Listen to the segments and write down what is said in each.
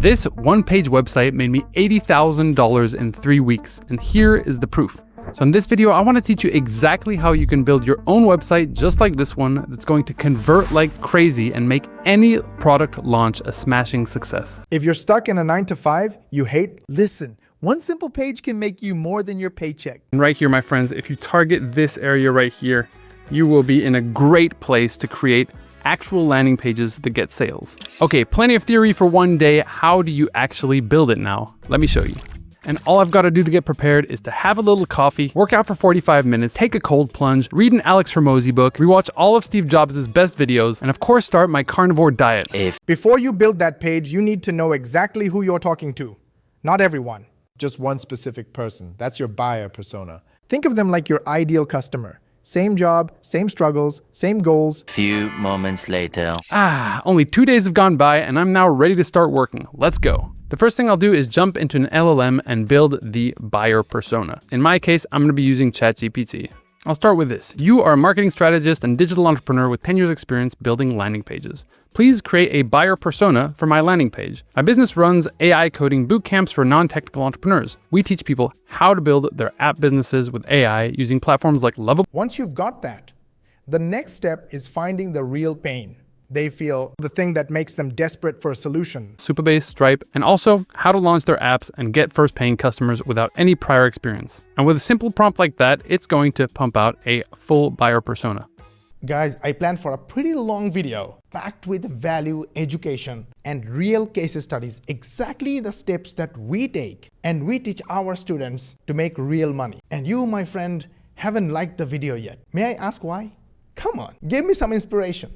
This one-page website made me $80,000 in 3 weeks, and here is the proof. So in this video, I want to teach you exactly how you can build your own website just like this one that's going to convert like crazy and make any product launch a smashing success. If you're stuck in a 9-to-5 you hate, listen. One simple page can make you more than your paycheck. And right here, my friends, if you target this area right here, you will be in a great place to create actual landing pages that get sales. Okay, plenty of theory for one day. How do you actually build it now? Let me show you. And all I've got to do to get prepared is to have a little coffee, work out for 45 minutes, take a cold plunge, read an Alex Hormozi book, rewatch all of Steve Jobs' best videos, and of course start my carnivore diet. Before you build that page, you need to know exactly who you're talking to. Not everyone, just one specific person. That's your buyer persona. Think of them like your ideal customer. Same job, same struggles, same goals. Few moments later. Only 2 days have gone by and I'm now ready to start working. Let's go. The first thing I'll do is jump into an LLM and build the buyer persona. In my case, I'm going to be using ChatGPT. I'll start with this. You are a marketing strategist and digital entrepreneur with 10 years experience building landing pages. Please create a buyer persona for my landing page. My business runs AI coding boot camps for non-technical entrepreneurs. We teach people how to build their app businesses with AI using platforms like Lovable. Once you've got that, the next step is finding the real pain they feel, the thing that makes them desperate for a solution. Supabase, Stripe, and also how to launch their apps and get first paying customers without any prior experience. And with a simple prompt like that, it's going to pump out a full buyer persona. Guys, I planned for a pretty long video packed with value, education, and real case studies, exactly the steps that we take and we teach our students to make real money. And you, my friend, haven't liked the video yet. May I ask why? Come on, give me some inspiration.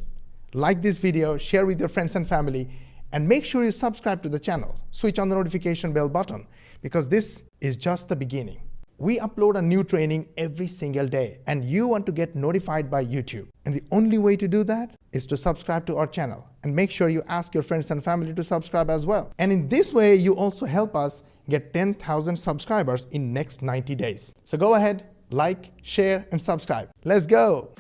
Like this video, share with your friends and family, and make sure you subscribe to the channel. Switch on the notification bell button, because this is just the beginning. We upload a new training every single day, and you want to get notified by YouTube. And the only way to do that is to subscribe to our channel, and make sure you ask your friends and family to subscribe as well. And in this way, you also help us get 10,000 subscribers in next 90 days. So go ahead, like, share, and subscribe. Let's go.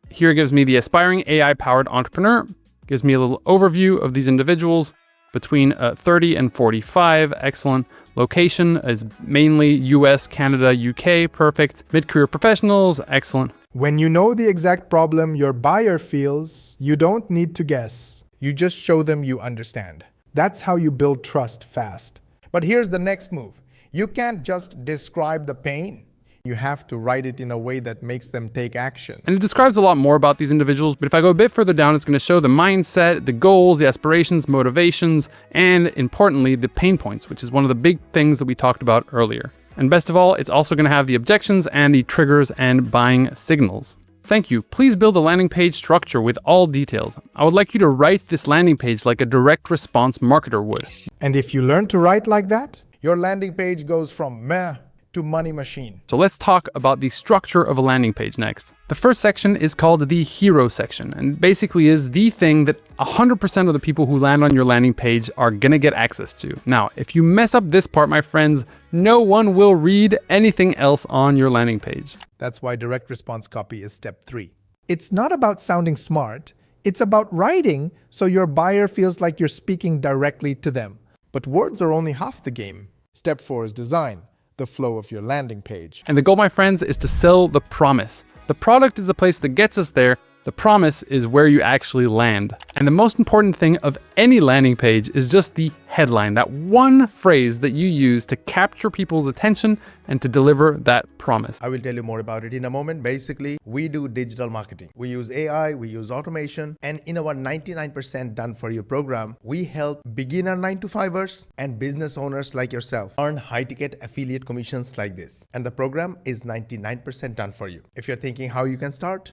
Here it gives me the aspiring AI-powered entrepreneur, gives me a little overview of these individuals between 30 and 45, excellent. Location is mainly US, Canada, UK, perfect. Mid-career professionals, excellent. When you know the exact problem your buyer feels, you don't need to guess. You just show them you understand. That's how you build trust fast. But here's the next move. You can't just describe the pain. You have to write it in a way that makes them take action. And it describes a lot more about these individuals, but if I go a bit further down, it's going to show the mindset, the goals, the aspirations, motivations, and importantly, the pain points, which is one of the big things that we talked about earlier. And best of all, it's also going to have the objections and the triggers and buying signals. Thank you. Please build a landing page structure with all details. I would like you to write this landing page like a direct response marketer would. And if you learn to write like that, your landing page goes from meh to money machine. So let's talk about the structure of a landing page next. The first section is called the hero section, and basically is the thing that 100% of the people who land on your landing page are gonna get access to. Now, if you mess up this part, my friends, no one will read anything else on your landing page. That's why direct response copy is step 3. It's not about sounding smart, it's about writing so your buyer feels like you're speaking directly to them. But words are only half the game. Step 4 is design. The flow of your landing page. And the goal, my friends, is to sell the promise. The product is the place that gets us there. The promise is where you actually land. And the most important thing of any landing page is just the headline, that one phrase that you use to capture people's attention and to deliver that promise. I will tell you more about it in a moment. Basically, we do digital marketing. We use AI, we use automation, and in our 99% done for you program, we help beginner 9-to-5ers and business owners like yourself earn high-ticket affiliate commissions like this. And the program is 99% done for you. If you're thinking how you can start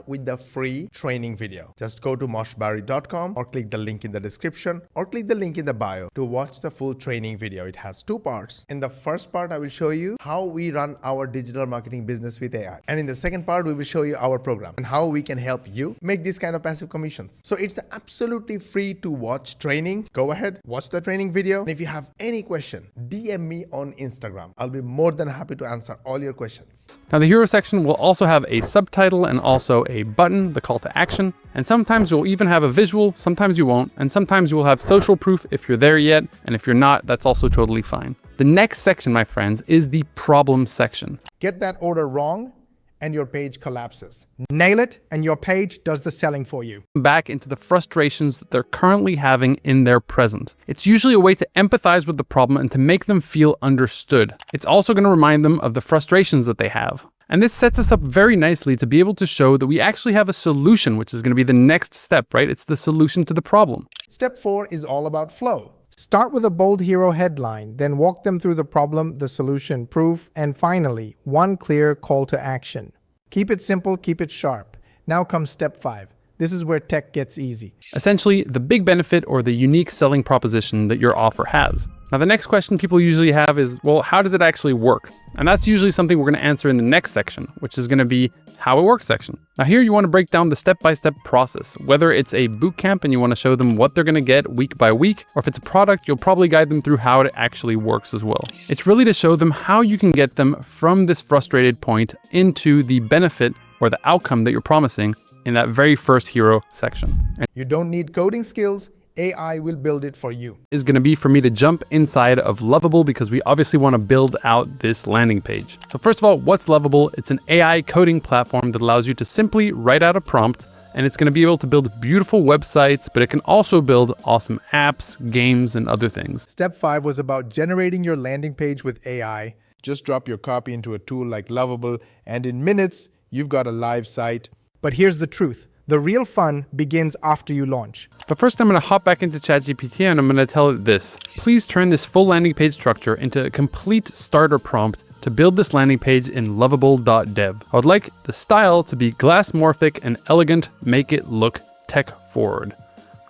with the free training video. Just go to moshbarry.com or click the link in the description or click the link in the bio to watch the full training video. It has 2 parts. In the first part, I will show you how we run our digital marketing business with AI. And in the second part, we will show you our program and how we can help you make this kind of passive commissions. So it's absolutely free to watch training. Go ahead, watch the training video. And if you have any question, DM me on Instagram. I'll be more than happy to answer all your questions. Now the hero section will also have a subtitle and also a button, the call to action. And sometimes you'll even have a visual, sometimes you won't, and sometimes you will have social proof if you're there yet, and if you're not, that's also totally fine. The next section, my friends, is the problem section. Get that order wrong, and your page collapses. Nail it, and your page does the selling for you. Back into the frustrations that they're currently having in their present. It's usually a way to empathize with the problem and to make them feel understood. It's also going to remind them of the frustrations that they have. And this sets us up very nicely to be able to show that we actually have a solution, which is going to be the next step, right? It's the solution to the problem. Step 4 is all about flow. Start with a bold hero headline, then walk them through the problem, the solution, proof, and finally, one clear call to action. Keep it simple, keep it sharp. Now comes step 5. This is where tech gets easy. Essentially, the big benefit or the unique selling proposition that your offer has. Now, the next question people usually have is, well, how does it actually work? And that's usually something we're going to answer in the next section, which is going to be how it works section. Now here you want to break down the step-by-step process, whether it's a boot camp and you want to show them what they're going to get week by week, or if it's a product, you'll probably guide them through how it actually works as well. It's really to show them how you can get them from this frustrated point into the benefit or the outcome that you're promising in that very first hero section. And you don't need coding skills. AI will build it for you. Is going to be for me to jump inside of Lovable because we obviously want to build out this landing page. So first of all, what's Lovable? It's an AI coding platform that allows you to simply write out a prompt, and it's going to be able to build beautiful websites, but it can also build awesome apps, games, and other things. Step 5 was about generating your landing page with AI. Just drop your copy into a tool like Lovable, and in minutes, you've got a live site. But here's the truth. The real fun begins after you launch. But first I'm going to hop back into ChatGPT and I'm going to tell it this. Please turn this full landing page structure into a complete starter prompt to build this landing page in lovable.dev. I would like the style to be glassmorphic and elegant, make it look tech forward.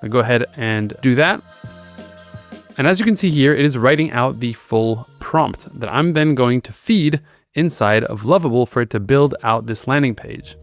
I'll go ahead and do that. And as you can see here, it is writing out the full prompt that I'm then going to feed inside of Lovable for it to build out this landing page.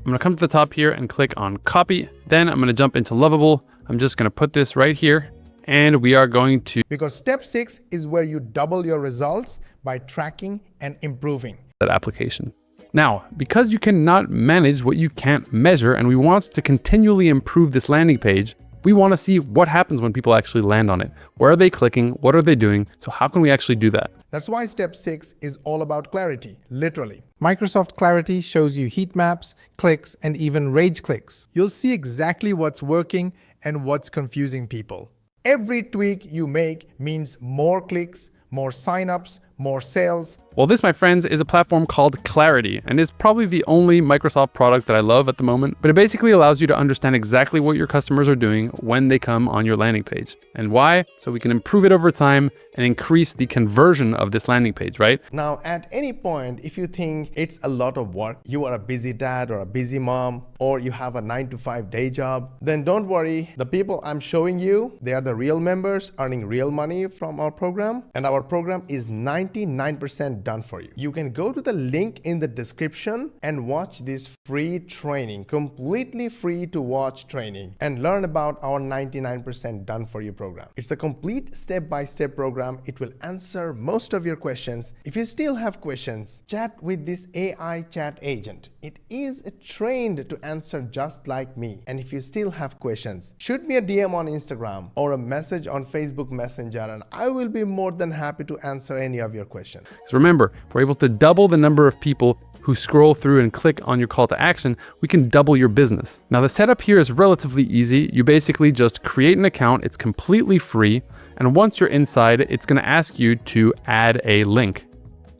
I'm going to come to the top here and click on copy. Then I'm going to jump into Lovable. I'm just going to put this right here and we are going to... Because step 6 is where you double your results by tracking and improving that application. Now, because you cannot manage what you can't measure and we want to continually improve this landing page, we want to see what happens when people actually land on it. Where are they clicking? What are they doing? So how can we actually do that? That's why step 6 is all about clarity, literally. Microsoft Clarity shows you heat maps, clicks, and even rage clicks. You'll see exactly what's working and what's confusing people. Every tweak you make means more clicks, more signups, more sales. Well, this, my friends, is a platform called Clarity and is probably the only Microsoft product that I love at the moment, but it basically allows you to understand exactly what your customers are doing when they come on your landing page. And why? So we can improve it over time and increase the conversion of this landing page, right? Now, at any point, if you think it's a lot of work, you are a busy dad or a busy mom, or you have a 9-to-5 day job, then don't worry. The people I'm showing you, they are the real members earning real money from our program, and our program is 99% done for you. You can go to the link in the description and watch this free training, completely free to watch training, and learn about our 99% done for you program. It's a complete step-by-step program. It will answer most of your questions. If you still have questions, chat with this AI chat agent. It is trained to answer just like me. And if you still have questions, shoot me a DM on Instagram or a message on Facebook Messenger, and I will be more than happy to answer any of your questions. So remember, if we're able to double the number of people who scroll through and click on your call to action, we can double your business. Now the setup here is relatively easy. You basically just create an account. It's completely free. And once you're inside, it's going to ask you to add a link.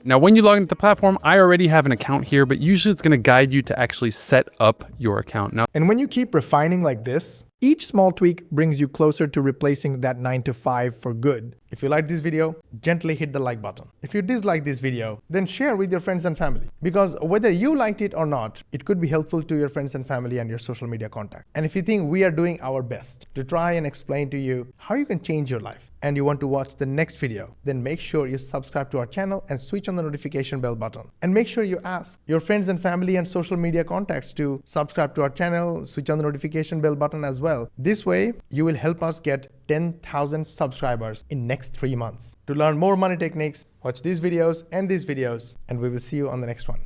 Now, when you log into the platform, I already have an account here, but usually it's going to guide you to actually set up your account. Now, and when you keep refining like this, each small tweak brings you closer to replacing that 9-to-5 for good. If you like this video, gently hit the like button. If you dislike this video, then share with your friends and family. Because whether you liked it or not, it could be helpful to your friends and family and your social media contact. And if you think we are doing our best to try and explain to you how you can change your life, and you want to watch the next video, then make sure you subscribe to our channel and switch on the notification bell button. And make sure you ask your friends and family and social media contacts to subscribe to our channel, switch on the notification bell button as well. This way, you will help us get 10,000 subscribers in next 3 months. To learn more money techniques, watch these videos, and we will see you on the next one.